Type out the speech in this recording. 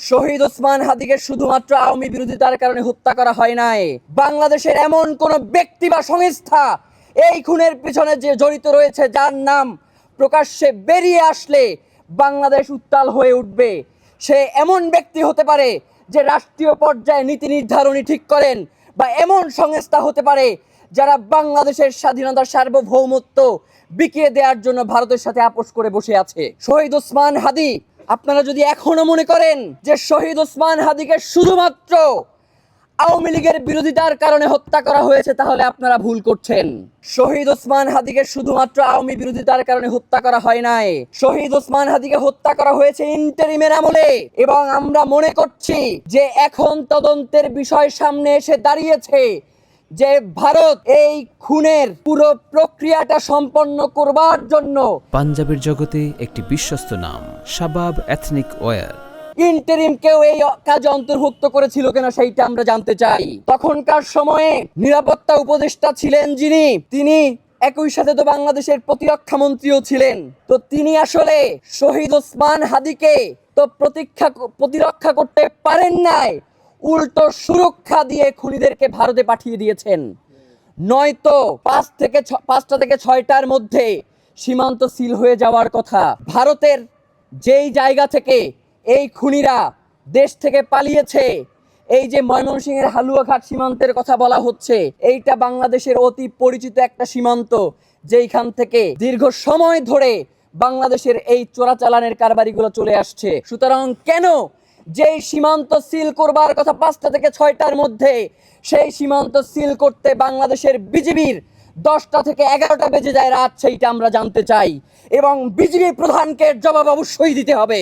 শহীদ ওসমান হাদিকে শুধুমাত্র আওয়ামী বিরোধিতার কারণে হত্যা করা হয় নাই। বাংলাদেশের এমন কোন ব্যক্তি বা সংস্থা এই খুনের পিছনে যে জড়িত রয়েছে, যার নাম প্রকাশ্যে বেরিয়ে আসলে বাংলাদেশ উত্তাল হয়ে উঠবে। সে এমন ব্যক্তি হতে পারে যে রাষ্ট্রীয় পর্যায়ে নীতি নির্ধারণী ঠিক করেন, বা এমন সংস্থা হতে পারে যারা বাংলাদেশের স্বাধীনতার সার্বভৌমত্ব বিকিয়ে দেওয়ার জন্য ভারতের সাথে আপোষ করে বসে আছে। শহীদ ওসমান হাদি, আপনারা যদি এখনো মনে করেন যে শহীদ ওসমান হাদিকে শুধুমাত্র আওয়ামী লীগের বিরোধিতার কারণে হত্যা করা হয়েছে, তাহলে আপনারা ভুল করছেন। শহীদ ওসমান হাদিকে শুধুমাত্র আওয়ামী বিরোধিতার কারণে হত্যা করা হয় নাই। শহীদ ওসমান হাদিকে হত্যা করা হয়েছে ইন্টারিমের আমলে, এবং আমরা মনে করছি যে এখন তদন্তের বিষয় সামনে এসে দাঁড়িয়েছে যে ভারত এই খুনের পুরো প্রক্রিয়াটা সম্পন্ন করবার জন্য পাঞ্জাবের জগতে একটি বিশ্বস্ত নাম শাবাব এথনিক ওয়্যার ইন্টারিমকেও এই কাজে অন্তর্ভুক্ত করেছিল কিনা সেইটা আমরা জানতে চাই। তখনকার সময়ে নিরাপত্তা উপদেষ্টা ছিলেন তিনি একই সাথে তো বাংলাদেশের প্রতিরক্ষা মন্ত্রীও ছিলেন। তো তিনি আসলে শহীদ ওসমান হাদিকে তো প্রতিরক্ষা করতে পারেন নাই, উল্টো সুরক্ষা দিয়ে খুনিদেরকে ভারতে পাঠিয়ে দিয়েছেন। নয়তো 5টা থেকে 6টার মধ্যে সীমান্ত সিল হয়ে যাওয়ার কথা। ভারতের যেই জায়গা থেকে এই খুনিরা দেশ থেকে পালিয়েছে, এই যে ময়মনসিংহের হালুয়াঘাট সীমান্তের কথা বলা হচ্ছে, এইটা বাংলাদেশের অতি পরিচিত একটা সীমান্ত, যেইখান থেকে দীর্ঘ সময় ধরে বাংলাদেশের এই চোরাচালানের কারবারিগুলো চলে আসছে। সুতরাং কেন যেই সীমান্ত সিল করবার কথা 5টা থেকে 6টার মধ্যে, সেই সীমান্ত সিল করতে বাংলাদেশের বিজিবির 10টা থেকে 11টা বেজে যায় রাত, সেইটা আমরা জানতে চাই। এবং বিজিবি প্রধানকে জবাব অবশ্যই দিতে হবে।